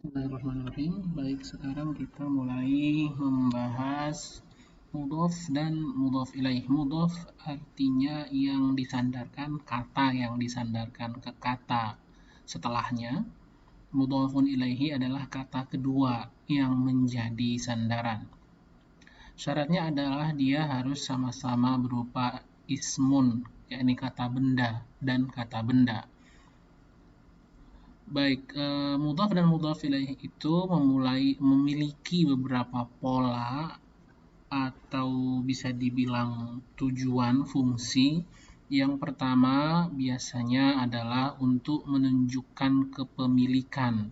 Bismillahirrahmanirrahim. Baik, sekarang kita mulai membahas mudhof dan mudhof ilaih. Mudhof artinya yang disandarkan, kata yang disandarkan ke kata setelahnya. Mudhofun ilaihi adalah kata kedua yang menjadi sandaran. Syaratnya adalah dia harus sama-sama berupa ismun, yakni kata benda dan kata benda. Baik, mudhaf dan mudhaf ilaih itu memiliki beberapa pola atau bisa dibilang tujuan fungsi. Yang pertama biasanya adalah untuk menunjukkan kepemilikan,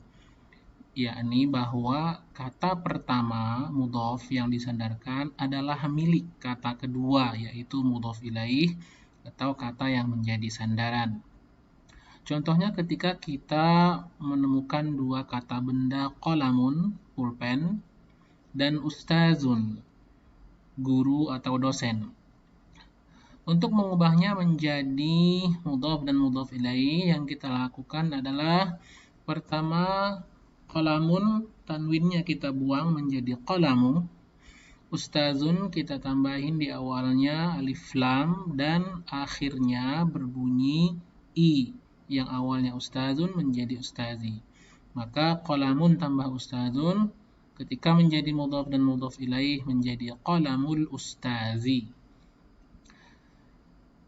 yakni bahwa kata pertama mudhaf yang disandarkan adalah milik kata kedua, yaitu mudhaf ilaih atau kata yang menjadi sandaran. Contohnya ketika kita menemukan dua kata benda qalamun, pulpen, dan ustazun, guru atau dosen. Untuk mengubahnya menjadi mudhaf dan mudhaf ilaih, yang kita lakukan adalah pertama qalamun, tanwinnya kita buang menjadi qalamu. Ustazun kita tambahin di awalnya alif lam dan akhirnya berbunyi i, yang awalnya ustazun menjadi ustazi. Maka qalamun tambah ustazun ketika menjadi mudhaf dan mudhaf ilaih menjadi qalamul ustazi.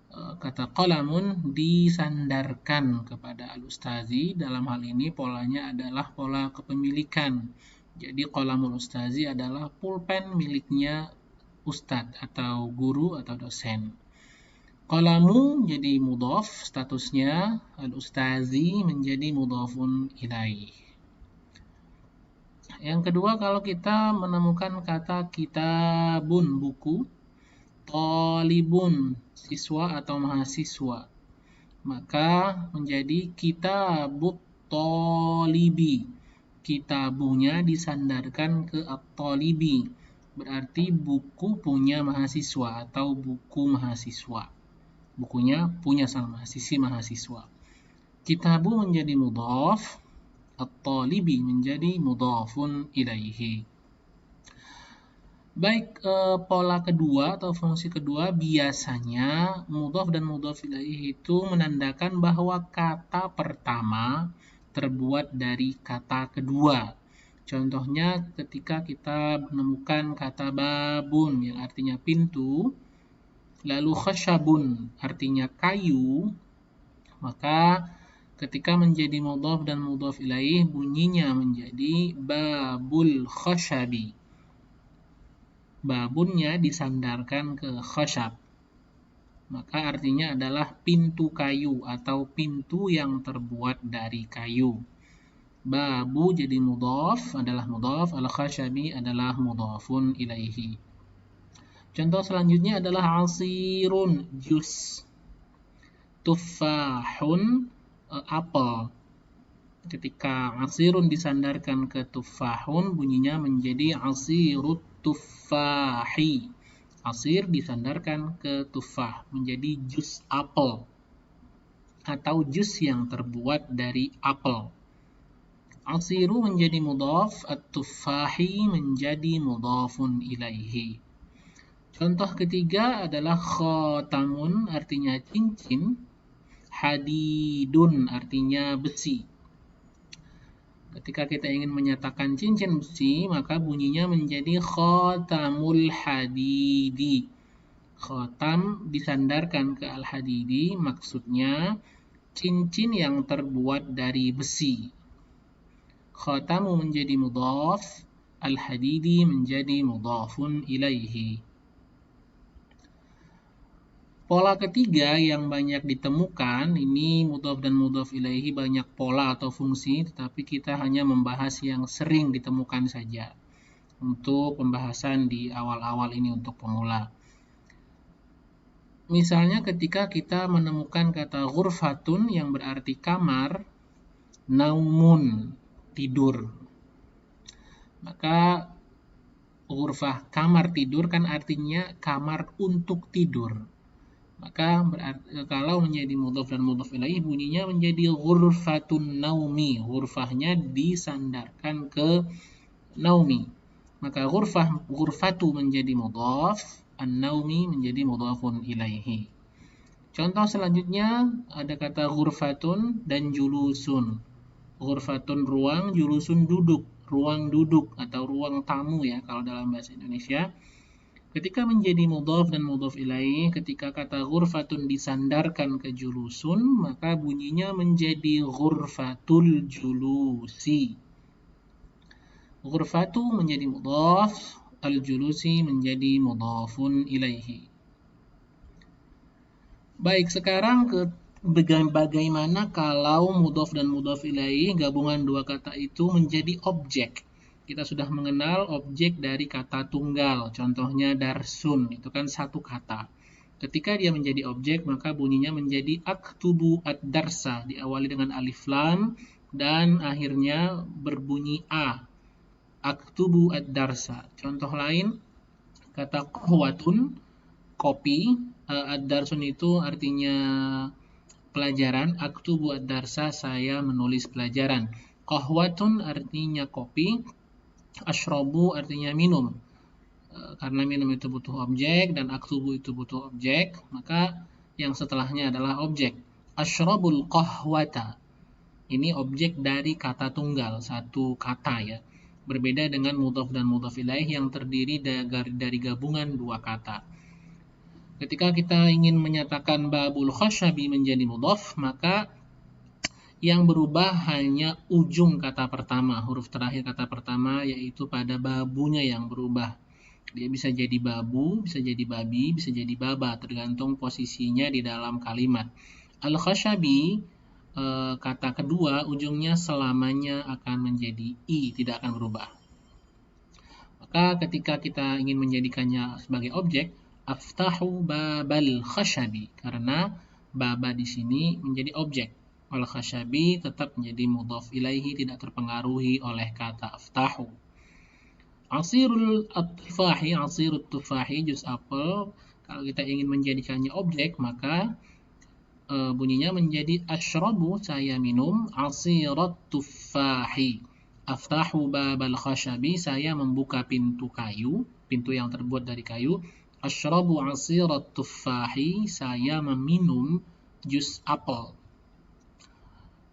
Kata qalamun disandarkan kepada al-ustazi. Dalam hal ini polanya adalah pola kepemilikan. Jadi qalamul ustazi adalah pulpen miliknya ustadz atau guru atau dosen. Qalamu jadi mudhaf, statusnya al-ustazi menjadi mudhafun ilaih. Yang kedua, kalau kita menemukan kata kitabun, buku, talibun, siswa atau mahasiswa, maka menjadi kitabut talibi. Kitabunya disandarkan ke at-talibi, berarti buku punya mahasiswa atau buku mahasiswa. Bukunya punya sang sisi mahasiswa. Kitabu menjadi mudhaf, at-talibi menjadi mudhafun ilaihi. Baik, pola kedua atau fungsi kedua biasanya mudhaf dan mudhaf ilaihi itu menandakan bahwa kata pertama terbuat dari kata kedua. Contohnya ketika kita menemukan kata babun yang artinya pintu, lalu khashabun artinya kayu, maka ketika menjadi mudhaf dan mudhaf ilaih bunyinya menjadi babul khashabi. Babunnya disandarkan ke khashab, maka artinya adalah pintu kayu atau pintu yang terbuat dari kayu. Babu jadi mudhaf, adalah mudhaf, al-khashabi adalah mudhafun ilaihi. Contoh selanjutnya adalah asirun, jus. Tufahun, apel. Ketika asirun disandarkan ke tufahun, bunyinya menjadi asirut tufahi. Asir disandarkan ke tufah, menjadi jus apel atau jus yang terbuat dari apel. Asiru menjadi mudhaf, at-tufahi menjadi mudhafun ilaihi. Contoh ketiga adalah khatamun, artinya cincin, hadidun artinya besi. Ketika kita ingin menyatakan cincin besi, maka bunyinya menjadi khatamul hadidi. Khatam disandarkan ke al-hadidi, maksudnya cincin yang terbuat dari besi. Khatamu menjadi mudhaf, al-hadidi menjadi mudhafun ilaihi. Pola ketiga yang banyak ditemukan, ini mudhaf dan mudhaf ilaihi banyak pola atau fungsi, tetapi kita hanya membahas yang sering ditemukan saja untuk pembahasan di awal-awal ini untuk pemula. Misalnya ketika kita menemukan kata ghurfatun yang berarti kamar, naumun, tidur. Maka ghurfah kamar tidur kan artinya kamar untuk tidur. Maka kalau menjadi mudhaf dan mudhaf ilaih bunyinya menjadi ghurfatun naumi. Ghurfahnya disandarkan ke naumi. Maka ghurfatu menjadi mudhaf, an-naumi menjadi mudhafun ilaihi. Contoh selanjutnya ada kata ghurfatun dan julusun. Ghurfatun ruang, julusun duduk, ruang duduk atau ruang tamu ya kalau dalam bahasa Indonesia. Ketika menjadi mudhaf dan mudhaf ilaih, ketika kata ghurfatun disandarkan ke julusun, maka bunyinya menjadi ghurfatul julusi. Ghurfatu menjadi mudhaf, al-julusi menjadi mudhafun ilaihi. Baik, sekarang bagaimana kalau mudhaf dan mudhaf ilaih gabungan dua kata itu menjadi objek. Kita sudah mengenal objek dari kata tunggal, contohnya darsun, itu kan satu kata. Ketika dia menjadi objek, maka bunyinya menjadi aktubu ad-darsa, diawali dengan alif lam, dan akhirnya berbunyi a. Aktubu ad-darsa. Contoh lain, kata qahwatun, kopi, ad-darsun itu artinya pelajaran, aktubu ad-darsa, saya menulis pelajaran. Qahwatun artinya kopi, ashrobu artinya minum. Karena minum itu butuh objek dan aktubu itu butuh objek, maka yang setelahnya adalah objek. Ashrobul qahwata. Ini objek dari kata tunggal, satu kata ya. Berbeda dengan mudhaf dan mudhaf ilaih yang terdiri dari gabungan dua kata. Ketika kita ingin menyatakan babul khasyabi menjadi mudhaf, maka yang berubah hanya ujung kata pertama, huruf terakhir kata pertama, yaitu pada babunya yang berubah. Dia bisa jadi babu, bisa jadi babi, bisa jadi baba, tergantung posisinya di dalam kalimat. Al-khasyabi, kata kedua, ujungnya selamanya akan menjadi i, tidak akan berubah. Maka ketika kita ingin menjadikannya sebagai objek, aftahu babal khasyabi, karena baba di sini menjadi objek. Al-khasyabi tetap menjadi mudhaf ilaihi, tidak terpengaruhi oleh kata aftahu. Asirul tufahi, asirul tufahi, jus apel, kalau kita ingin menjadikannya objek, maka bunyinya menjadi ashrabu, saya minum, asirat tufahi. Aftahu babal khasyabi, saya membuka pintu kayu, pintu yang terbuat dari kayu. Ashrabu asirat tufahi, saya meminum jus apel.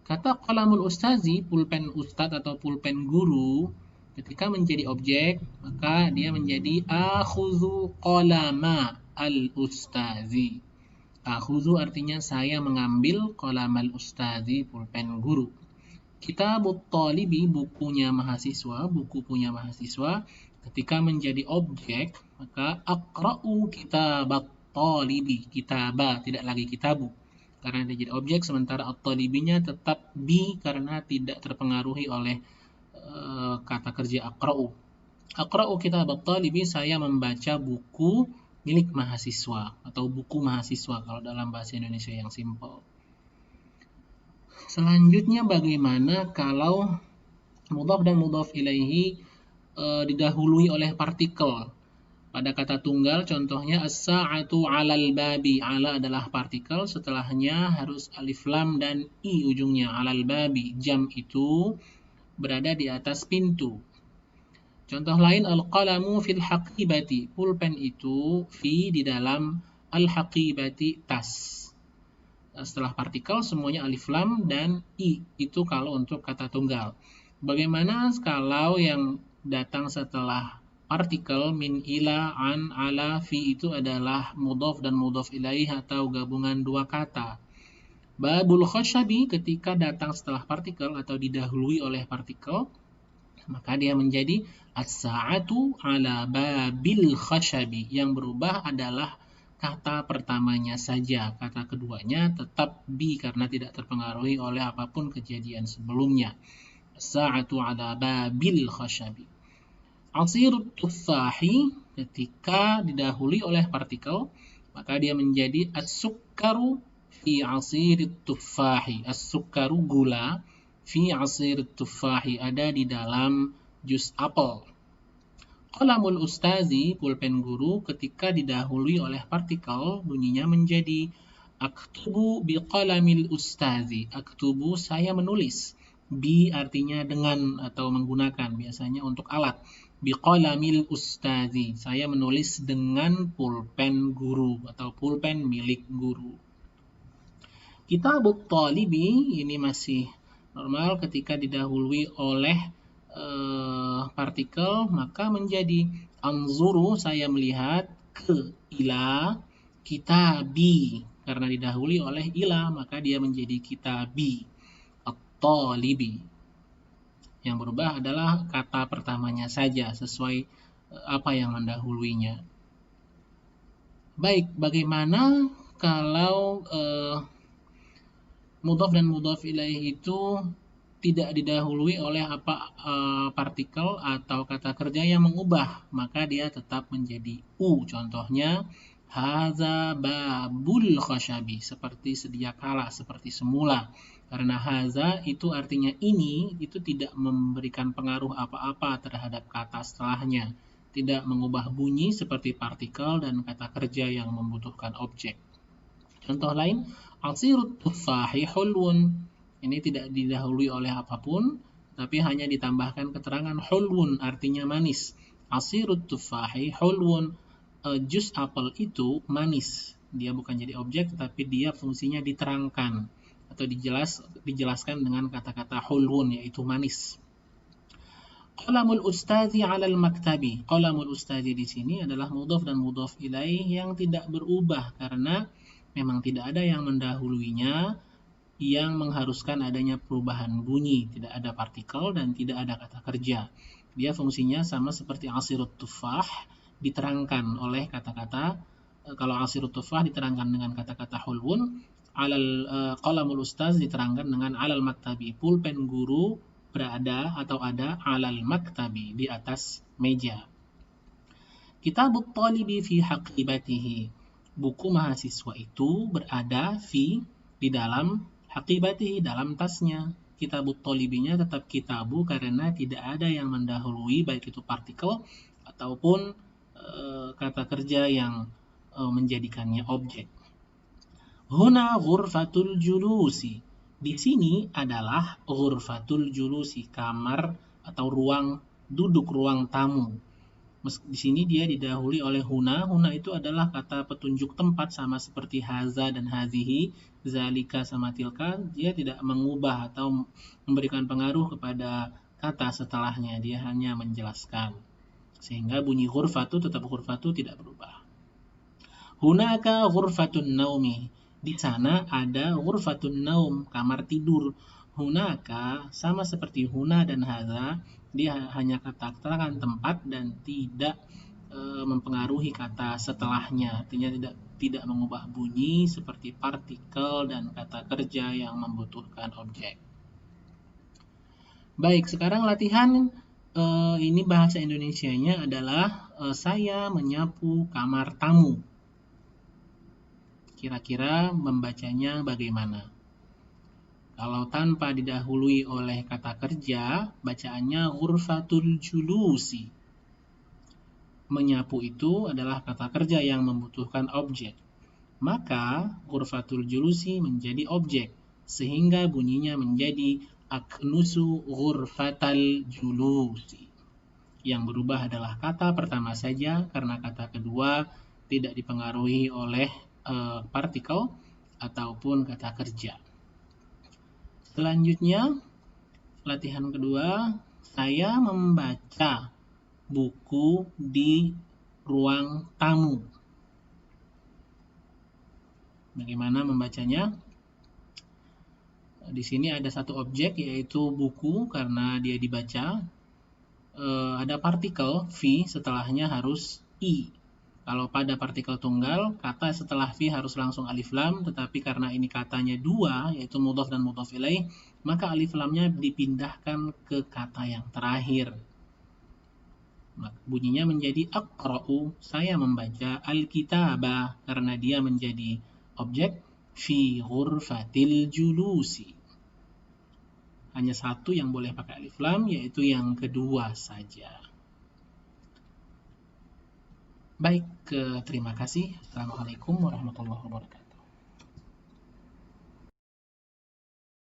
Kata qalamul ustazi, pulpen ustadz atau pulpen guru, ketika menjadi objek, maka dia menjadi akhudhu qalama al-ustazi. Akhudhu artinya saya mengambil qalamal ustazi, pulpen guru. Kitabut talibi, bukunya mahasiswa, buku punya mahasiswa. Ketika menjadi objek, maka aqra'u kitabat talibi, kitaba, tidak lagi kitabu. Karena dia jadi objek, sementara at-talibinya tetap bi karena tidak terpengaruhi oleh kata kerja aqra'u. Aqra'u kitabat talibi, saya membaca buku milik mahasiswa atau buku mahasiswa kalau dalam bahasa Indonesia yang simpel. Selanjutnya bagaimana kalau mudhaf dan mudhaf ilaihi didahului oleh partikel? Pada kata tunggal, contohnya as-sa'atu 'alal babi. 'Ala adalah partikel, setelahnya harus alif lam dan i ujungnya. 'Alal babi, jam itu berada di atas pintu. Contoh lain, al-qalamu fil haqibati. Pulpen itu fi di dalam al-haqibati, tas. Setelah partikel semuanya alif lam dan i. Itu kalau untuk kata tunggal. Bagaimana kalau yang datang setelah partikel min, ila, an, ala, fi itu adalah mudhaf dan mudhaf ilaih atau gabungan dua kata. Babul khasyabi ketika datang setelah partikel atau didahului oleh partikel, maka dia menjadi as-sa'atu ala babil khasyabi. Yang berubah adalah kata pertamanya saja, kata keduanya tetap bi karena tidak terpengaruhi oleh apapun kejadian sebelumnya. As-sa'atu ala babil khasyabi. Asirut tufahi ketika didahului oleh partikel, maka dia menjadi as-sukkaru fi asirit tufahi. As-sukkaru gula, fi asirit tufahi ada di dalam jus apel. Qalamul ustazi, pulpen guru, ketika didahului oleh partikel, bunyinya menjadi aktubu biqalamil ustazi. Aktubu, saya menulis. Bi artinya dengan atau menggunakan, biasanya untuk alat. Biqalamil ustazi, saya menulis dengan pulpen guru atau pulpen milik guru. Kitabut talibi, ini masih normal ketika didahului oleh partikel, maka menjadi anzuru, saya melihat, ke ila kitabi, karena didahului oleh ila maka dia menjadi kitabi at-talibi. Yang berubah adalah kata pertamanya saja sesuai apa yang mendahuluinya. Baik, bagaimana kalau mudhaf dan mudhaf ilaih itu tidak didahului oleh partikel atau kata kerja yang mengubah, maka dia tetap menjadi u. Contohnya haza babul khashabi, seperti sedia kala, seperti semula. Karena haza itu artinya ini, itu tidak memberikan pengaruh apa-apa terhadap kata setelahnya, tidak mengubah bunyi seperti partikel dan kata kerja yang membutuhkan objek. Contoh lain, asirut tufahi hulwun. Ini tidak didahului oleh apapun, tapi hanya ditambahkan keterangan hulwun, artinya manis. Asirut tufahi hulwun, jus apel itu manis. Dia bukan jadi objek, tapi dia fungsinya diterangkan atau dijelaskan dengan kata-kata hulwun, yaitu manis. Qalamul ustazi 'alal maktabi. Qalamul ustazi di sini adalah mudhaf dan mudhaf ilaih yang tidak berubah karena memang tidak ada yang mendahuluinya yang mengharuskan adanya perubahan bunyi, tidak ada partikel dan tidak ada kata kerja. Dia fungsinya sama seperti asirut tufah, diterangkan oleh kata-kata, kalau asirut tufah diterangkan dengan kata-kata hulwun, qalamul ustaz diterangkan dengan alal maktabi, pulpen guru berada atau ada alal maktabi, di atas meja. Kitabut talibi fi haqibatihi, buku mahasiswa itu berada di dalam haqibatihi, dalam tasnya. Kitabut talibinya tetap kitabu karena tidak ada yang mendahului baik itu partikel ataupun kata kerja yang menjadikannya objek. Huna ghurfatul julusi, di sini adalah ghurfatul julusi, kamar atau ruang duduk, ruang tamu. Di sini dia didahului oleh huna. Huna itu adalah kata petunjuk tempat, sama seperti haza dan hazihi, zalika sama tilka. Dia tidak mengubah atau memberikan pengaruh kepada kata setelahnya, dia hanya menjelaskan. Sehingga bunyi ghurfatu tetap ghurfatu, tidak berubah. Hunaka ghurfatun naumi, di sana ada ghurfatun naum, kamar tidur. Hunaka sama seperti huna dan haza, dia hanya keterangan tempat dan tidak mempengaruhi kata setelahnya, artinya tidak mengubah bunyi seperti partikel dan kata kerja yang membutuhkan objek. Baik, sekarang latihan ini bahasa Indonesianya adalah saya menyapu kamar tamu. Kira-kira membacanya bagaimana? Kalau tanpa didahului oleh kata kerja, bacaannya ghurfatul julusi. Menyapu itu adalah kata kerja yang membutuhkan objek. Maka ghurfatul julusi menjadi objek, sehingga bunyinya menjadi aknusu ghurfatal julusi. Yang berubah adalah kata pertama saja, karena kata kedua tidak dipengaruhi oleh partikel ataupun kata kerja. Selanjutnya, latihan kedua, saya membaca buku di ruang tamu. Bagaimana membacanya? Di sini ada satu objek, yaitu buku, karena dia dibaca. Ada partikel fi, setelahnya harus i. Kalau pada partikel tunggal, kata setelah fi harus langsung alif lam, tetapi karena ini katanya dua, yaitu mudhaf dan mudhaf ilaih, maka alif lamnya dipindahkan ke kata yang terakhir. Bunyinya menjadi aqra'u, saya membaca, al-kitaba, karena dia menjadi objek fi ghurfatil julusi. Hanya satu yang boleh pakai alif lam, yaitu yang kedua saja. Baik, terima kasih. Assalamualaikum warahmatullahi wabarakatuh.